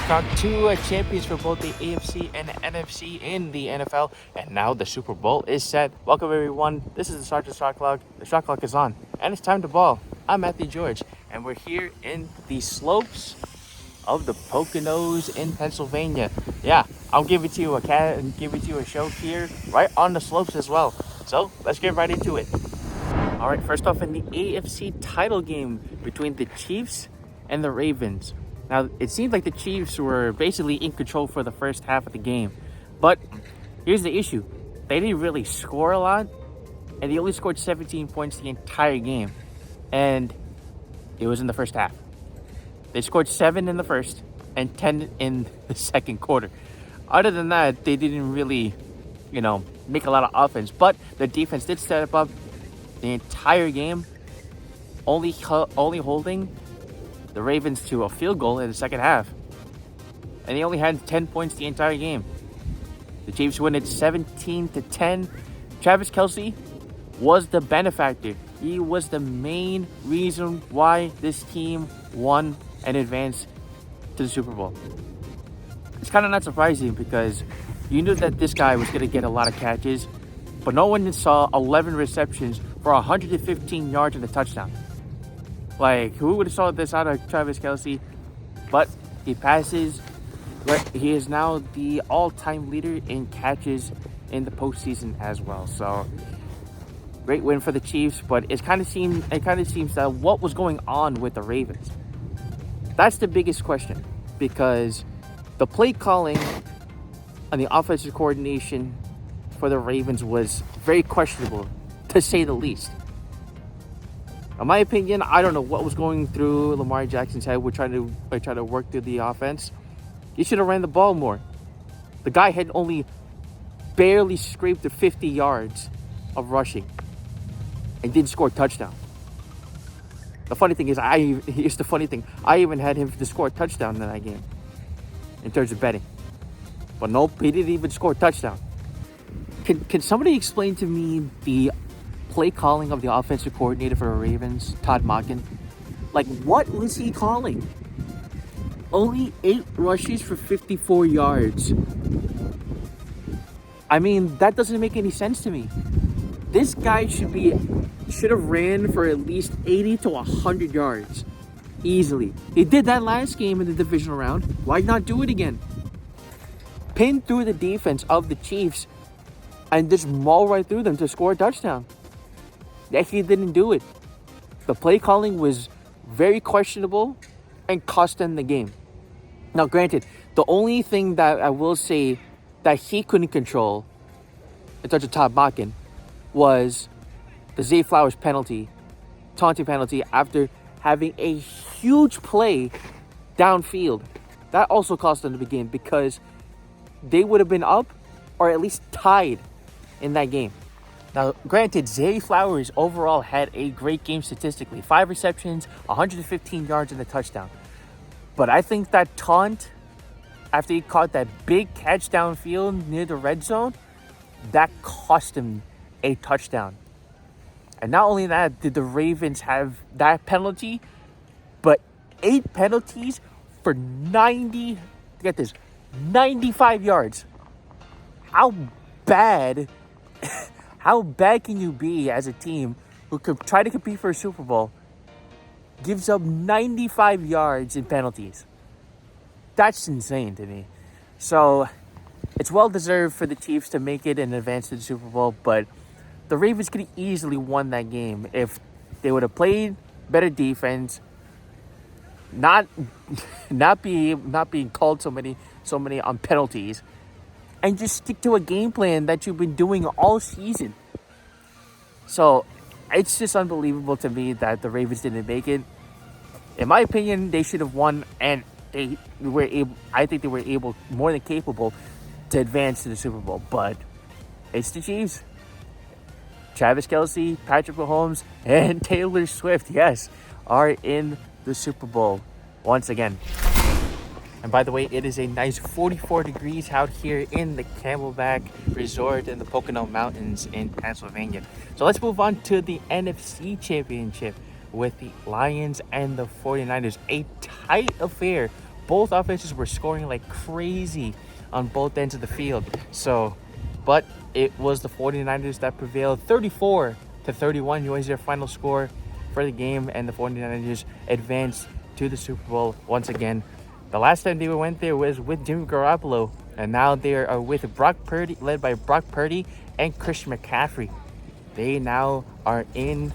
crowned two champions for both the AFC and NFC in the NFL, and now the Super Bowl is set. Welcome everyone. This is the Start to Shot Clock. The shot clock is on, and it's time to ball. I'm Matthew George, and we're here in the slopes of the Poconos in Pennsylvania. Yeah, I'll give it to you a show here, right on the slopes as well. So let's get right into it. All right, first off, in the AFC title game between the Chiefs and the Ravens. Now, it seemed like the Chiefs were basically in control for the first half of the game. But here's the issue. They didn't really score a lot, and they only scored 17 points the entire game. And it was in the first half. They scored 7 in the first and 10 in the second quarter. Other than that, they didn't really, make a lot of offense. But the defense did step up the entire game, only holding the Ravens to a field goal in the second half. And they only had 10 points the entire game. The Chiefs win it 17-10. Travis Kelce was the benefactor. He was the main reason why this team won and advanced to the Super Bowl. It's kind of not surprising because you knew that this guy was going to get a lot of catches, but no one saw 11 receptions for 115 yards and a touchdown. Like, who would have saw this out of Travis Kelce? But he passes. He is now the all-time leader in catches in the postseason as well. So, great win for the Chiefs. But it kind of seems that what was going on with the Ravens. That's the biggest question, because the play calling and the offensive coordination for the Ravens was very questionable, to say the least. In my opinion, I don't know what was going through Lamar Jackson's head. We're trying to work through the offense. He should have ran the ball more. The guy had only barely scraped the 50 yards of rushing and didn't score a touchdown. The funny thing is, I even had him to score a touchdown in that game in terms of betting. But nope, he didn't even score a touchdown. Can somebody explain to me the play calling of the offensive coordinator for the Ravens, Todd Monken? Like, what was he calling? Only 8 rushes for 54 yards. I mean, that doesn't make any sense to me. This guy should have ran for at least 80 to 100 yards. Easily. He did that last game in the divisional round. Why not do it again? Pin through the defense of the Chiefs and just maul right through them to score a touchdown. Yet he didn't do it. The play calling was very questionable and cost them the game. Now, granted, the only thing that I will say that he couldn't control in terms of Todd Monken was the Zay Flowers taunting penalty after having a huge play downfield. That also cost them the game because they would have been up or at least tied in that game. Now, granted, Zay Flowers overall had a great game statistically. 5 receptions, 115 yards, and a touchdown. But I think that taunt, after he caught that big catch downfield near the red zone, that cost him a touchdown. And not only that, did the Ravens have that penalty, but 8 penalties for 95 yards. How bad can you be as a team who could try to compete for a Super Bowl, gives up 95 yards in penalties? That's insane to me. So, it's well-deserved for the Chiefs to make it and advance to the Super Bowl, but the Ravens could have easily won that game if they would have played better defense, not being called so many on penalties, and just stick to a game plan that you've been doing all season. So, it's just unbelievable to me that the Ravens didn't make it. In my opinion, they should have won, and I think they were able, more than capable, to advance to the Super Bowl. But it's the Chiefs. Travis Kelce, Patrick Mahomes, and Taylor Swift, yes, are in the Super Bowl once again. And by the way, it is a nice 44 degrees out here in the Camelback Resort in the Pocono Mountains in Pennsylvania. So let's move on to the NFC Championship with the Lions and the 49ers. A tight affair both offenses were scoring like crazy on both ends of the field. But it was the 49ers that prevailed. 34-31 was their final score for the game, and the 49ers advanced to the Super Bowl once again. The last time they went there was with Jimmy Garoppolo, and now they are with Brock Purdy, led by Brock Purdy and Christian McCaffrey. They now are in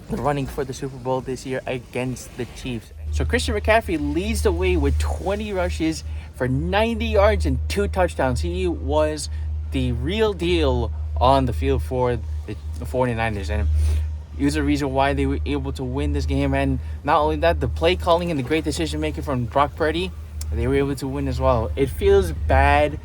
the running for the Super Bowl this year against the Chiefs. So Christian McCaffrey leads the way with 20 rushes for 90 yards and 2 touchdowns. He was the real deal on the field for the 49ers, and he was the reason why they were able to win this game. And not only that, the play calling and the great decision making from Brock Purdy, they were able to win as well. It feels bad,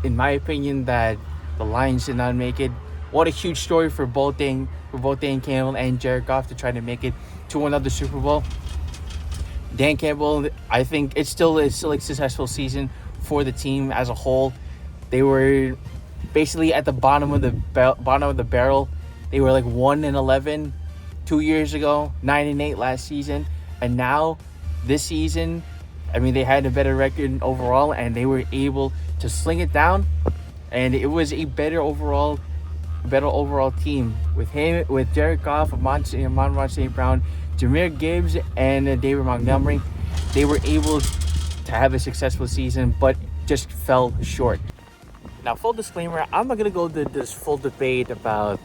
in my opinion, that the Lions did not make it. What a huge story for both Dan Campbell and Jared Goff to try to make it to another Super Bowl. Dan Campbell, I think it's still a successful season for the team as a whole. They were basically at the bottom of the barrel. They were like 1-11 2 years ago, 9-8 last season, and now this season, I mean, they had a better record overall, and they were able to sling it down, and it was a better overall team with Jared Goff, Amon-Ra St. Brown, Jahmyr Gibbs, and David Montgomery. They were able to have a successful season, but just fell short. Now, full disclaimer, I'm not going to go into this full debate about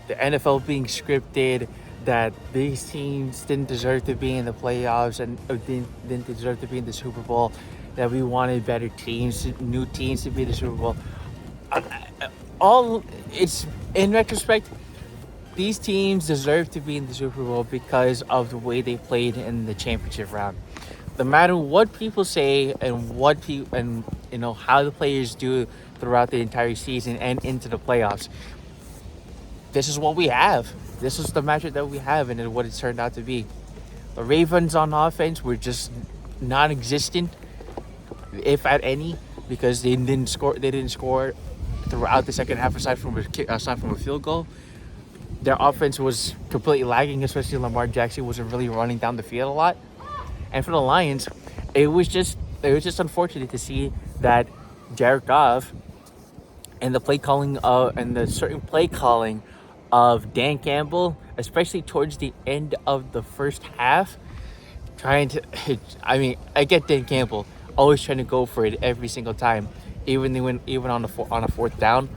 the NFL being scripted, that these teams didn't deserve to be in the playoffs and didn't deserve to be in the Super Bowl, that we wanted better teams, new teams to be in the Super Bowl. It's in retrospect, these teams deserve to be in the Super Bowl because of the way they played in the championship round. No matter what people say and how the players do throughout the entire season and into the playoffs, this is what we have. This is the matchup that we have, and what it turned out to be. The Ravens on offense were just non-existent, if at any, because they didn't score throughout the second half aside from a field goal. Their offense was completely lagging, especially Lamar Jackson wasn't really running down the field a lot. And for the Lions, it was just unfortunate to see that Jared Goff and the play calling and the certain play calling of Dan Campbell, especially towards the end of the first half, I get Dan Campbell always trying to go for it every single time, even on a fourth down,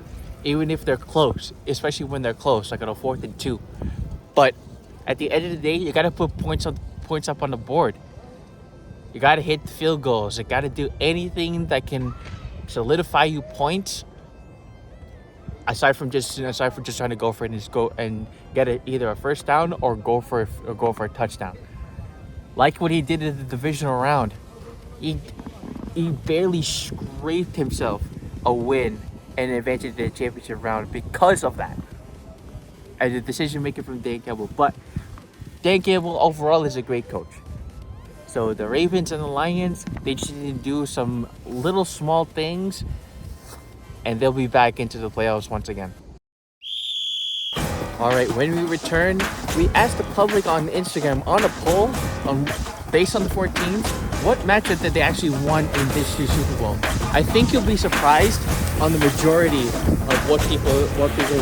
even if they're close, especially when they're close, like on a 4th and 2. But at the end of the day, you got to put points up on the board. You got to hit the field goals. You got to do anything that can solidify you points. Aside from just trying to go for it and just go and get either a first down or go for a touchdown. Like what he did in the divisional round, he barely scraped himself a win and advanced to the championship round because of that. And the decision making from Dan Campbell. But Dan Campbell overall is a great coach. So the Ravens and the Lions, they just need to do some little small things, and they'll be back into the playoffs once again. All right, when we return, we asked the public on Instagram on a poll based on the 4 teams, what matchup did they actually won in this year's Super Bowl. I think you'll be surprised on the majority of what people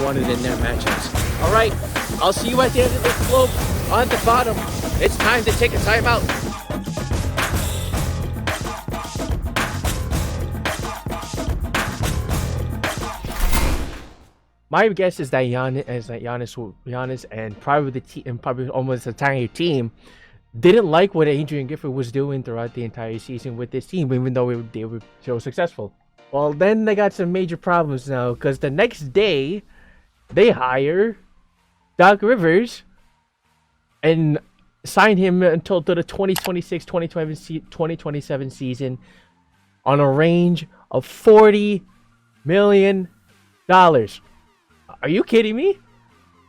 wanted in their matchups. All right, I'll see you at the end of the globe on the bottom. It's time to take a timeout. My guess is that Giannis and probably the team, and probably almost the entire team, didn't like what Adrian Gifford was doing throughout the entire season with this team, even though they were so successful. Well, then they got some major problems now, because the next day they hire Doc Rivers and sign him until the 2026-2027 season on a range of $40 million. Are you kidding me?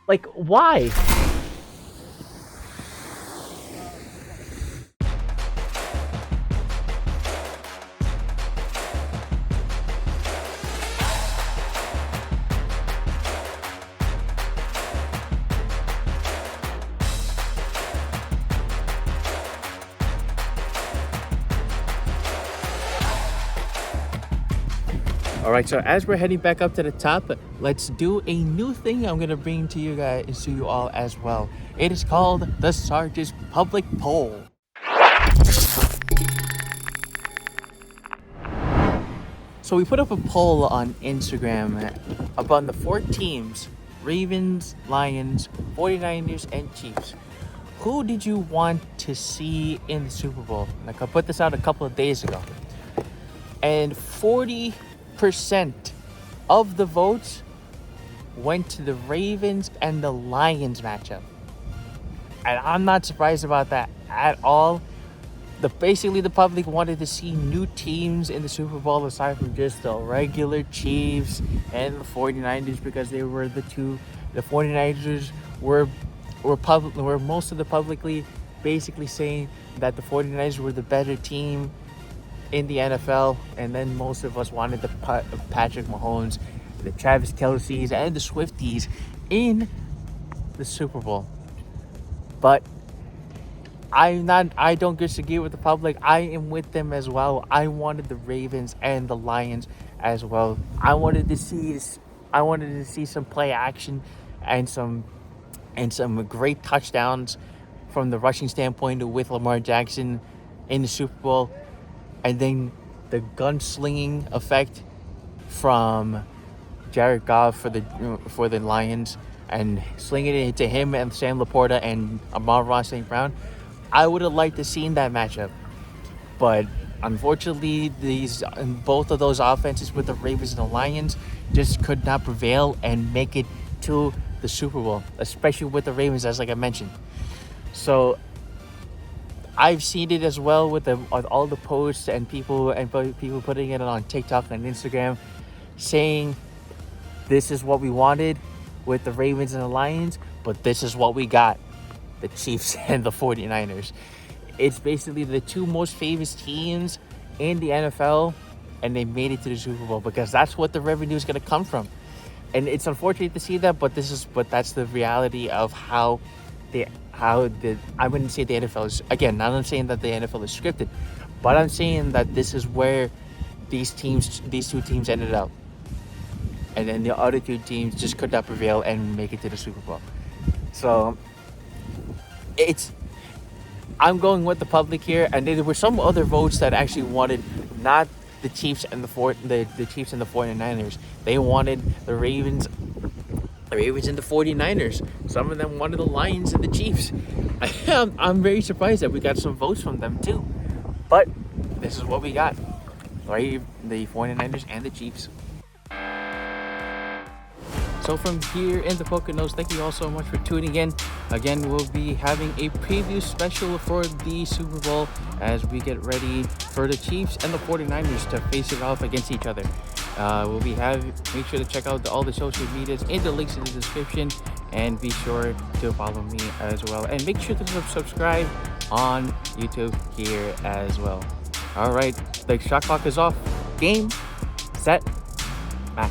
Like, why? All right, so as we're heading back up to the top, let's do a new thing I'm gonna bring to you guys, to you all as well. It is called the Sarge's Public Poll. So we put up a poll on Instagram about the 4 teams: Ravens, Lions, 49ers, and Chiefs. Who did you want to see in the Super Bowl? Like, I put this out a couple of days ago. And 40% of the votes went to the Ravens and the Lions matchup. And I'm not surprised about that at all. Basically, the public wanted to see new teams in the Super Bowl aside from just the regular Chiefs and the 49ers, because they were the 49ers were most of the publicly basically saying that the 49ers were the better team in the NFL, and then most of us wanted the Patrick Mahomes, the Travis Kelce's, and the Swifties in the Super Bowl. But I don't disagree with the public. I am with them as well. I wanted the Ravens and the Lions as well. I wanted to see some play action and some great touchdowns from the rushing standpoint with Lamar Jackson in the Super Bowl, and then the gunslinging effect from Jared Goff for the Lions, and slinging it to him and Sam Laporta and Amon-Ra St. Brown. I would have liked to seen that matchup, but unfortunately, both of those offenses with the Ravens and the Lions just could not prevail and make it to the Super Bowl, especially with the Ravens, as like I mentioned. So I've seen it as well with all the posts and people putting it on TikTok and Instagram, saying this is what we wanted with the Ravens and the Lions, but this is what we got: the Chiefs and the 49ers. It's basically the 2 most famous teams in the NFL, and they made it to the Super Bowl because that's what the revenue is going to come from. And it's unfortunate to see that, but that's the reality of how I wouldn't say the NFL is, again, not saying that the NFL is scripted, but I'm saying that this is where these 2 teams ended up. And then the other 2 teams just could not prevail and make it to the Super Bowl. So I'm going with the public here, and there were some other votes that actually wanted not the Chiefs and the Chiefs and the 49ers. They wanted the Ravens and the 49ers. Some of them wanted the Lions and the Chiefs. I'm very surprised that we got some votes from them too. But this is what we got. Right? The 49ers and the Chiefs. So from here in the Poconos, thank you all so much for tuning in. Again, we'll be having a preview special for the Super Bowl as we get ready for the Chiefs and the 49ers to face it off against each other. Make sure to check out all the social medias in the links in the description, and be sure to follow me as well. And make sure to subscribe on YouTube here as well. All right, the shot clock is off. Game, set, match.